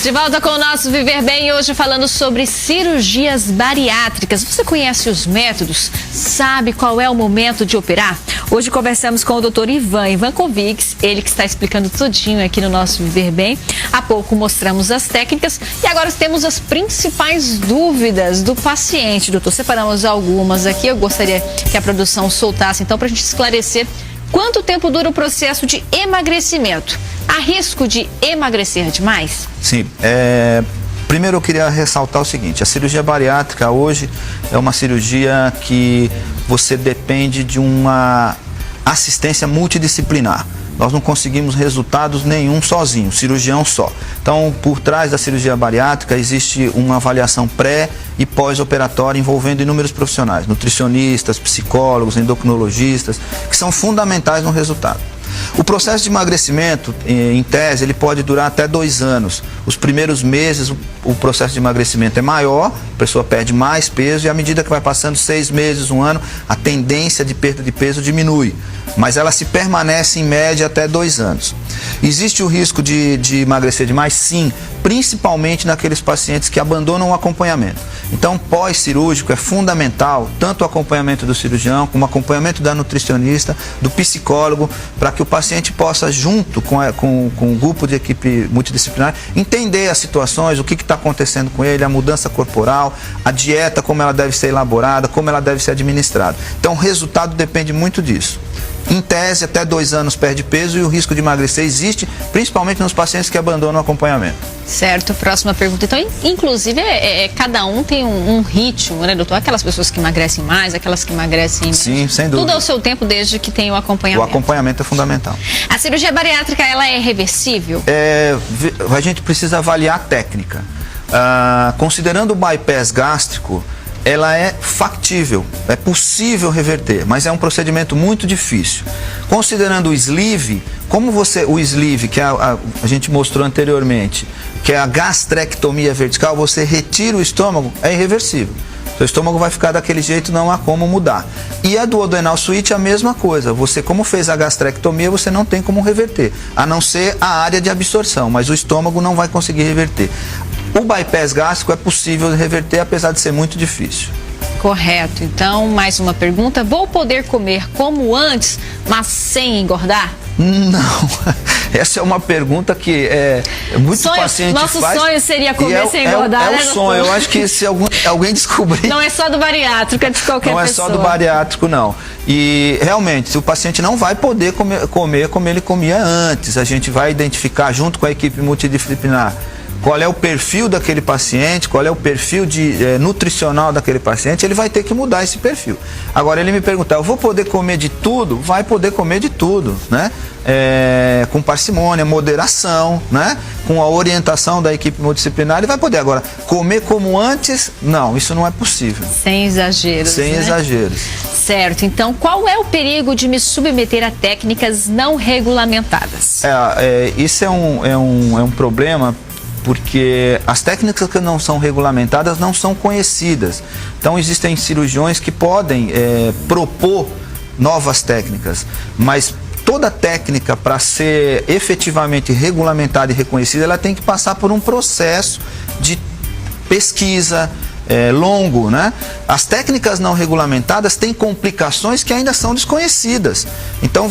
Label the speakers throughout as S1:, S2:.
S1: De volta com o nosso Viver Bem, hoje falando sobre cirurgias bariátricas. Você conhece os métodos? Sabe qual é o momento de operar? Hoje conversamos com o Dr. Ivan Ivankovics, ele que está explicando tudinho aqui no nosso Viver Bem. Há pouco mostramos as técnicas e agora temos as principais dúvidas do paciente. Doutor, separamos algumas aqui, eu gostaria que a produção soltasse então para a gente esclarecer quanto tempo dura o processo de emagrecimento. Há risco de emagrecer demais?
S2: Sim. Primeiro eu queria ressaltar o seguinte, a cirurgia bariátrica hoje é uma cirurgia que você depende de uma assistência multidisciplinar. Nós não conseguimos resultados nenhum sozinho, cirurgião só. Então, por trás da cirurgia bariátrica existe uma avaliação pré e pós-operatória envolvendo inúmeros profissionais, nutricionistas, psicólogos, endocrinologistas, que são fundamentais no resultado. O processo de emagrecimento, em tese, ele pode durar até 2 anos. Os primeiros meses, o processo de emagrecimento é maior, a pessoa perde mais peso e à medida que vai passando 6 meses, 1 ano, a tendência de perda de peso diminui. Mas ela se permanece em média até 2 anos. Existe o risco de emagrecer demais? Sim, principalmente naqueles pacientes que abandonam o acompanhamento. Então, pós-cirúrgico é fundamental tanto o acompanhamento do cirurgião como o acompanhamento da nutricionista, do psicólogo, para que o paciente possa, junto com o grupo de equipe multidisciplinar, entender as situações, o que está acontecendo com ele, a mudança corporal, a dieta, como ela deve ser elaborada, como ela deve ser administrada. Então, o resultado depende muito disso. Em tese, até 2 anos perde peso e o risco de emagrecer existe, principalmente nos pacientes que abandonam o acompanhamento.
S1: Certo, próxima pergunta. Então, inclusive, cada um tem um ritmo, né, doutor? Aquelas pessoas que emagrecem mais, aquelas que emagrecem menos.
S2: Sim, sem dúvida.
S1: Tudo ao seu tempo, desde que tem o acompanhamento.
S2: O acompanhamento é fundamental.
S1: A cirurgia bariátrica, ela é reversível?
S2: A gente precisa avaliar a técnica. Considerando o bypass gástrico, ela é factível, é possível reverter, mas é um procedimento muito difícil. Considerando o sleeve, o sleeve que a gente mostrou anteriormente, que é a gastrectomia vertical, você retira o estômago, é irreversível. Seu estômago vai ficar daquele jeito, não há como mudar. E a duodenal suíte é a mesma coisa. Você, como fez a gastrectomia, você não tem como reverter, a não ser a área de absorção, mas o estômago não vai conseguir reverter. O bypass gástrico é possível reverter, apesar de ser muito difícil.
S1: Correto. Então, mais uma pergunta. Vou poder comer como antes, mas sem engordar?
S2: Não. Essa é uma pergunta que muito paciente faz.
S1: Nosso sonho seria comer sem engordar, né?
S2: É o sonho. Eu acho que se alguém descobrir...
S1: Não é só do bariátrico, é de qualquer pessoa.
S2: Não é só do bariátrico, não. E, realmente, o paciente não vai poder comer como ele comia antes. A gente vai identificar, junto com a equipe multidisciplinar, qual é o perfil daquele paciente, qual é o perfil nutricional daquele paciente, ele vai ter que mudar esse perfil. Agora, ele me perguntar, eu vou poder comer de tudo? Vai poder comer de tudo, né? Com parcimônia, moderação, né? Com a orientação da equipe multidisciplinar, ele vai poder. Agora, comer como antes, não, isso não é possível.
S1: Sem exageros,
S2: Sem exageros.
S1: Certo, então qual é o perigo de me submeter a técnicas não regulamentadas?
S2: Isso é um problema, porque as técnicas que não são regulamentadas não são conhecidas. Então existem cirurgiões que podem propor novas técnicas, mas toda técnica, para ser efetivamente regulamentada e reconhecida, ela tem que passar por um processo de pesquisa longo, né? As técnicas não regulamentadas têm complicações que ainda são desconhecidas. Então,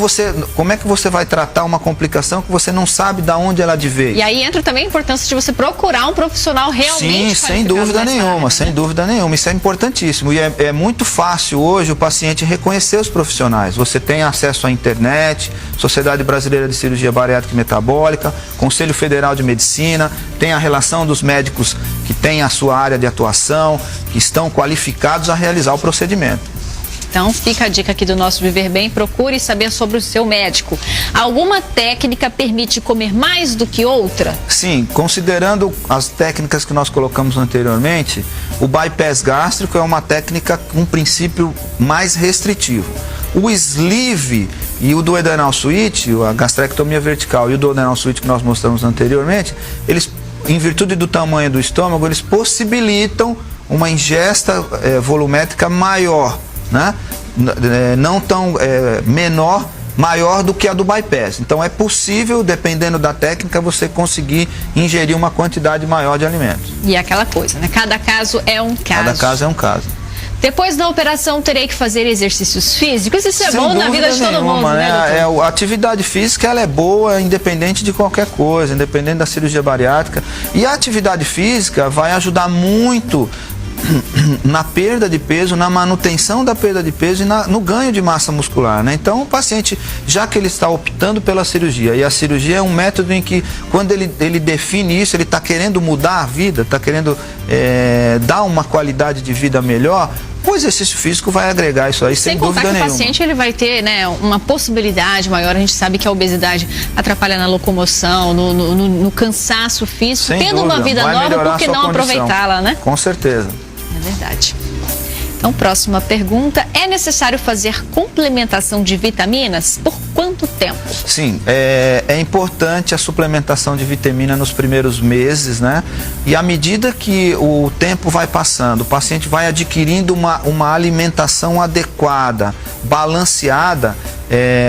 S2: como é que você vai tratar uma complicação que você não sabe de onde ela veio?
S1: E aí entra também a importância de você procurar um profissional realmente.
S2: Sim, sem dúvida nenhuma, sem dúvida nenhuma. Isso é importantíssimo. E é muito fácil hoje o paciente reconhecer os profissionais. Você tem acesso à internet, Sociedade Brasileira de Cirurgia Bariátrica e Metabólica, Conselho Federal de Medicina, tem a relação dos médicos que têm a sua área de atuação, que estão qualificados a realizar o procedimento.
S1: Então, fica a dica aqui do nosso Viver Bem, procure saber sobre o seu médico. Alguma técnica permite comer mais do que outra?
S2: Sim, considerando as técnicas que nós colocamos anteriormente, o bypass gástrico é uma técnica com um princípio mais restritivo. O sleeve e o duodenal suíte, a gastrectomia vertical e o duodenal suíte que nós mostramos anteriormente, eles, em virtude do tamanho do estômago, eles possibilitam uma ingesta volumétrica maior, né? Não tão menor maior do que a do bypass. Então é possível, dependendo da técnica, você conseguir ingerir uma quantidade maior de alimentos.
S1: E é aquela coisa, né? Cada caso é um caso.
S2: Cada caso é um caso.
S1: Depois da operação, terei que fazer exercícios físicos? Isso é bom na vida de todo mundo, né, doutor?
S2: A atividade física, ela é boa, independente de qualquer coisa, independente da cirurgia bariátrica. E a atividade física vai ajudar muito na perda de peso, na manutenção da perda de peso e no ganho de massa muscular, né? Então o paciente, já que ele está optando pela cirurgia, e a cirurgia é um método em que, quando ele define isso, ele está querendo mudar a vida, está querendo dar uma qualidade de vida melhor, o exercício físico vai agregar isso aí, sem dúvida nenhuma.
S1: Sem contar que o paciente ele vai ter, né, uma possibilidade maior. A gente sabe que a obesidade atrapalha na locomoção, no cansaço físico.
S2: Sem
S1: Tendo
S2: dúvida,
S1: uma vida nova, por que não aproveitá-la, né?
S2: Com certeza.
S1: É verdade. Então, próxima pergunta. É necessário fazer complementação de vitaminas? Por quanto tempo?
S2: Sim, é importante a suplementação de vitamina nos primeiros meses, né? E à medida que o tempo vai passando, o paciente vai adquirindo uma alimentação adequada, balanceada,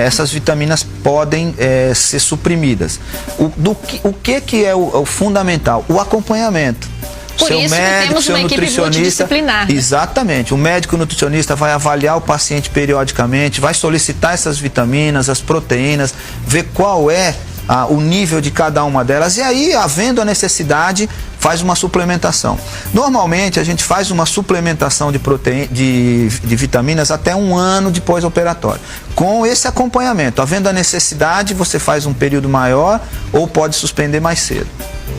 S2: essas vitaminas podem ser suprimidas. O que é o fundamental? O acompanhamento.
S1: Por isso temos uma equipe multidisciplinar. Né?
S2: Exatamente. O médico nutricionista vai avaliar o paciente periodicamente, vai solicitar essas vitaminas, as proteínas, ver qual é o nível de cada uma delas, e aí, havendo a necessidade, faz uma suplementação. Normalmente a gente faz uma suplementação de vitaminas até 1 ano de pós-operatório. Com esse acompanhamento, havendo a necessidade, você faz um período maior ou pode suspender mais cedo.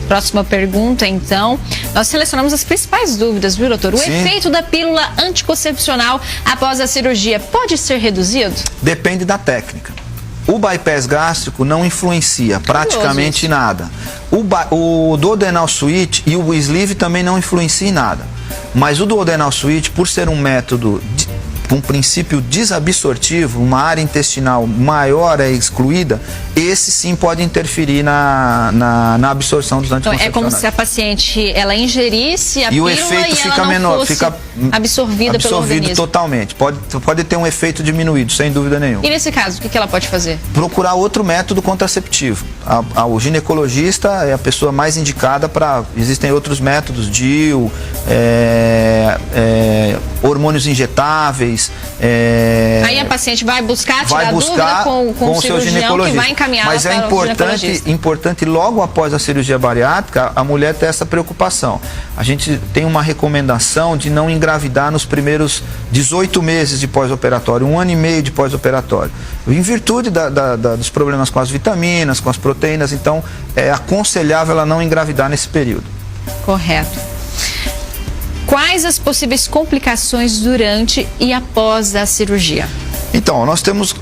S1: Próxima pergunta, então. Nós selecionamos as principais dúvidas, viu, doutor? O efeito da pílula anticoncepcional após a cirurgia pode ser reduzido?
S2: Depende da técnica. O bypass gástrico não influencia praticamente nada. O duodenal switch e o sleeve também não influenciam em nada. Mas o duodenal switch, por ser um método com princípio desabsortivo, uma área intestinal maior é excluída, esse sim pode interferir na absorção dos anticoncepcionais.
S1: Então, é como se a paciente ela ingerisse a pílula
S2: o efeito
S1: e
S2: fica
S1: ela não
S2: menor,
S1: fosse
S2: fica
S1: absorvida pelo organismo.
S2: Totalmente. Pode ter um efeito diminuído, sem dúvida nenhuma.
S1: E nesse caso, o que ela pode fazer?
S2: Procurar outro método contraceptivo. O ginecologista é a pessoa mais indicada para... Existem outros métodos, DIU, hormônios injetáveis.
S1: Aí a paciente vai buscar tirar dúvida com o seu ginecologista, que vai encaminhá-la para o ginecologista.
S2: Importante, logo após a cirurgia bariátrica, a mulher ter essa preocupação. A gente tem uma recomendação de não engravidar nos primeiros 18 meses de pós-operatório, 1 ano e meio de pós-operatório. Em virtude dos problemas com as vitaminas, com as proteínas, então é aconselhável ela não engravidar nesse período.
S1: Correto. Quais as possíveis complicações durante e após a cirurgia?
S2: Então, nós temos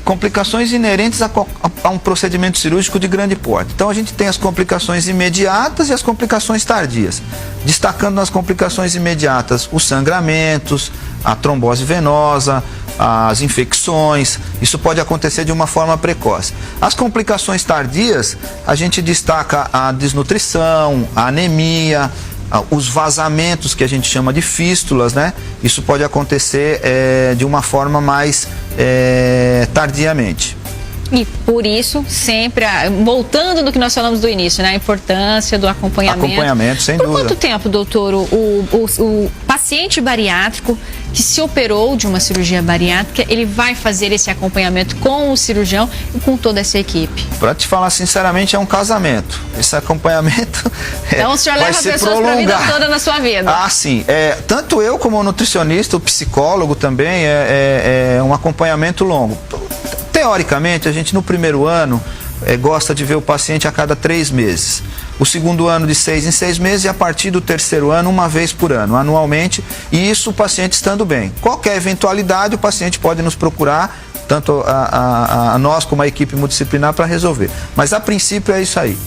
S2: complicações inerentes a um procedimento cirúrgico de grande porte. Então, a gente tem as complicações imediatas e as complicações tardias. Destacando nas complicações imediatas, os sangramentos, a trombose venosa, as infecções. Isso pode acontecer de uma forma precoce. As complicações tardias, a gente destaca a desnutrição, a anemia, os vazamentos, que a gente chama de fístulas, né? Isso pode acontecer de uma forma mais tardiamente.
S1: E por isso, sempre, voltando no que nós falamos do início, né? A importância do acompanhamento.
S2: Acompanhamento, sem dúvida.
S1: Por quanto tempo, doutor, o paciente bariátrico que se operou de uma cirurgia bariátrica, ele vai fazer esse acompanhamento com o cirurgião e com toda essa equipe?
S2: Para te falar sinceramente, é um casamento. Esse acompanhamento
S1: então o senhor leva pessoas para a vida toda na sua vida?
S2: Ah, sim. Tanto eu como o nutricionista, o psicólogo também, é um acompanhamento longo. Teoricamente, a gente no primeiro ano gosta de ver o paciente a cada 3 meses. O segundo ano de 6 em 6 meses e a partir do terceiro ano, 1 vez por ano, anualmente. E isso o paciente estando bem. Qualquer eventualidade, o paciente pode nos procurar, tanto a nós como a equipe multidisciplinar, para resolver. Mas a princípio é isso aí.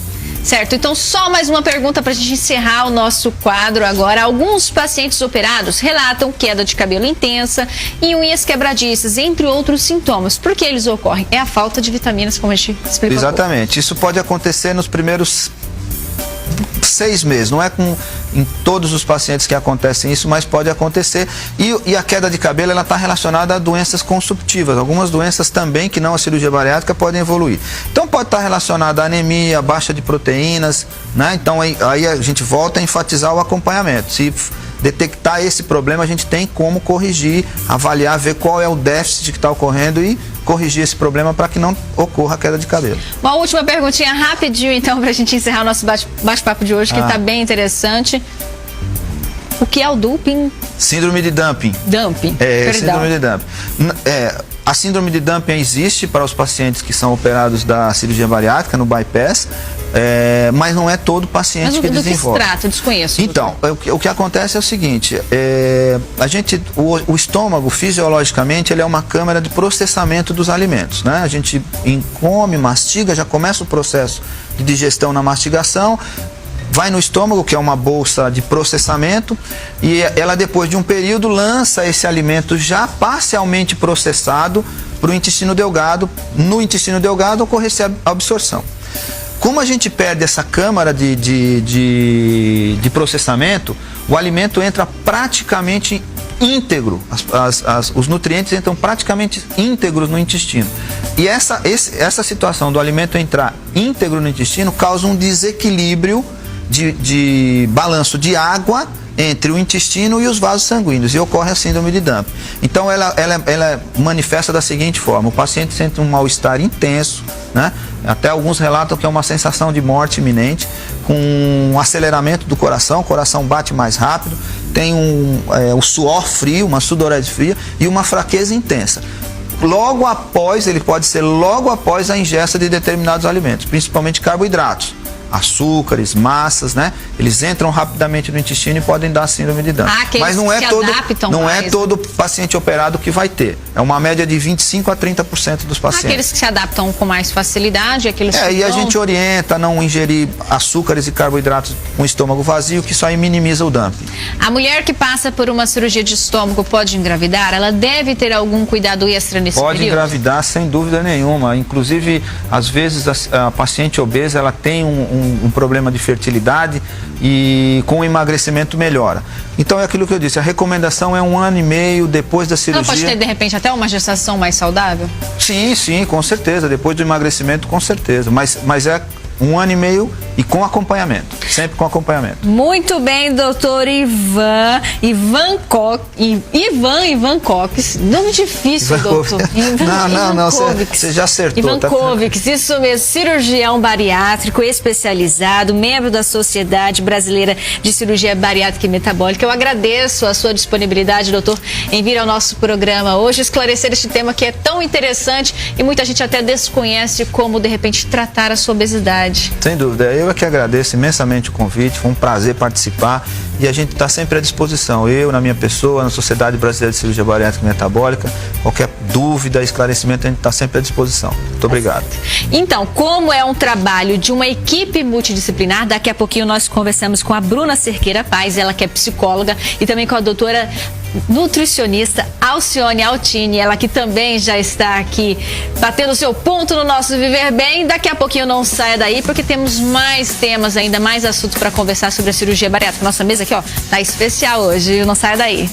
S1: Certo, então só mais uma pergunta para a gente encerrar o nosso quadro agora. Alguns pacientes operados relatam queda de cabelo intensa e unhas quebradiças, entre outros sintomas. Por que eles ocorrem? É a falta de vitaminas, como a gente explicou.
S2: Exatamente, isso pode acontecer nos primeiros 6 meses. Não é em todos os pacientes que acontecem isso, mas pode acontecer. E a queda de cabelo, ela está relacionada a doenças consumptivas. Algumas doenças também, que não a cirurgia bariátrica, podem evoluir. Então pode estar relacionada a anemia, baixa de proteínas, né? Então aí a gente volta a enfatizar o acompanhamento. Se detectar esse problema, a gente tem como corrigir, avaliar, ver qual é o déficit que está ocorrendo e corrigir esse problema para que não ocorra a queda de cabelo.
S1: Uma última perguntinha rapidinho, então, para a gente encerrar o nosso bate-papo de hoje, que está bem interessante. O que é o dumping?
S2: Síndrome de dumping.
S1: Dumping,
S2: Síndrome de dumping. A síndrome de dumping existe para os pacientes que são operados da cirurgia bariátrica, no bypass, mas não é todo paciente que desenvolve. Mas do que se trata? Eu desconheço. Então, o que acontece é o seguinte, o estômago, fisiologicamente, ele é uma câmara de processamento dos alimentos, né? A gente come, mastiga, já começa o processo de digestão na mastigação, vai no estômago, que é uma bolsa de processamento, e ela, depois de um período, lança esse alimento já parcialmente processado para o intestino delgado. No intestino delgado ocorre-se a absorção. Como a gente perde essa câmara de processamento, o alimento entra praticamente íntegro, os nutrientes entram praticamente íntegros no intestino. E essa situação do alimento entrar íntegro no intestino causa um desequilíbrio de balanço de água entre o intestino e os vasos sanguíneos, e ocorre a síndrome de dumping. Então ela manifesta da seguinte forma: o paciente sente um mal-estar intenso, né? Até alguns relatam que é uma sensação de morte iminente, com um aceleramento do coração, o coração bate mais rápido, tem um suor frio, uma sudorese fria e uma fraqueza intensa. Ele pode ser logo após a ingesta de determinados alimentos, principalmente carboidratos, açúcares, massas, né? Eles entram rapidamente no intestino e podem dar síndrome de dumping. Mas não é todo paciente operado que vai ter. É uma média de 25% a 30% dos pacientes.
S1: Aqueles que se adaptam com mais facilidade, aqueles que
S2: e a gente orienta a não ingerir açúcares e carboidratos com estômago vazio, que isso aí minimiza o dumping.
S1: A mulher que passa por uma cirurgia de estômago pode engravidar? Ela deve ter algum cuidado extra nesse período?
S2: Pode engravidar, sem dúvida nenhuma. Inclusive, às vezes, a paciente obesa, ela tem um problema de fertilidade e com o emagrecimento melhora. Então é aquilo que eu disse, a recomendação é 1 ano e meio depois da cirurgia.
S1: Ela pode ter, de repente, até uma gestação mais saudável?
S2: Sim, com certeza. Depois do emagrecimento, com certeza. Mas é 1 ano e meio e com acompanhamento, sempre com acompanhamento.
S1: Muito bem, doutor Ivan Cox, nome difícil, doutor.
S2: Não, você já acertou.
S1: Ivan Cox, isso mesmo, cirurgião bariátrico especializado, membro da Sociedade Brasileira de Cirurgia Bariátrica e Metabólica. Eu agradeço a sua disponibilidade, doutor, em vir ao nosso programa hoje, esclarecer este tema que é tão interessante e muita gente até desconhece como, de repente, tratar a sua obesidade.
S2: Sem dúvida, eu é que agradeço imensamente o convite, foi um prazer participar e a gente está sempre à disposição, eu, na minha pessoa, na Sociedade Brasileira de Cirurgia Bariátrica e Metabólica, qualquer dúvida, esclarecimento, a gente está sempre à disposição. Muito obrigado.
S1: Então, como é um trabalho de uma equipe multidisciplinar, daqui a pouquinho nós conversamos com a Bruna Cerqueira Paz, ela que é psicóloga, e também com a doutora nutricionista Alcione Altini, ela que também já está aqui batendo seu ponto no nosso Viver Bem. Daqui a pouquinho não saia daí, porque temos mais temas ainda, mais assuntos para conversar sobre a cirurgia bariátrica. Nossa mesa aqui, ó, tá especial hoje, não saia daí.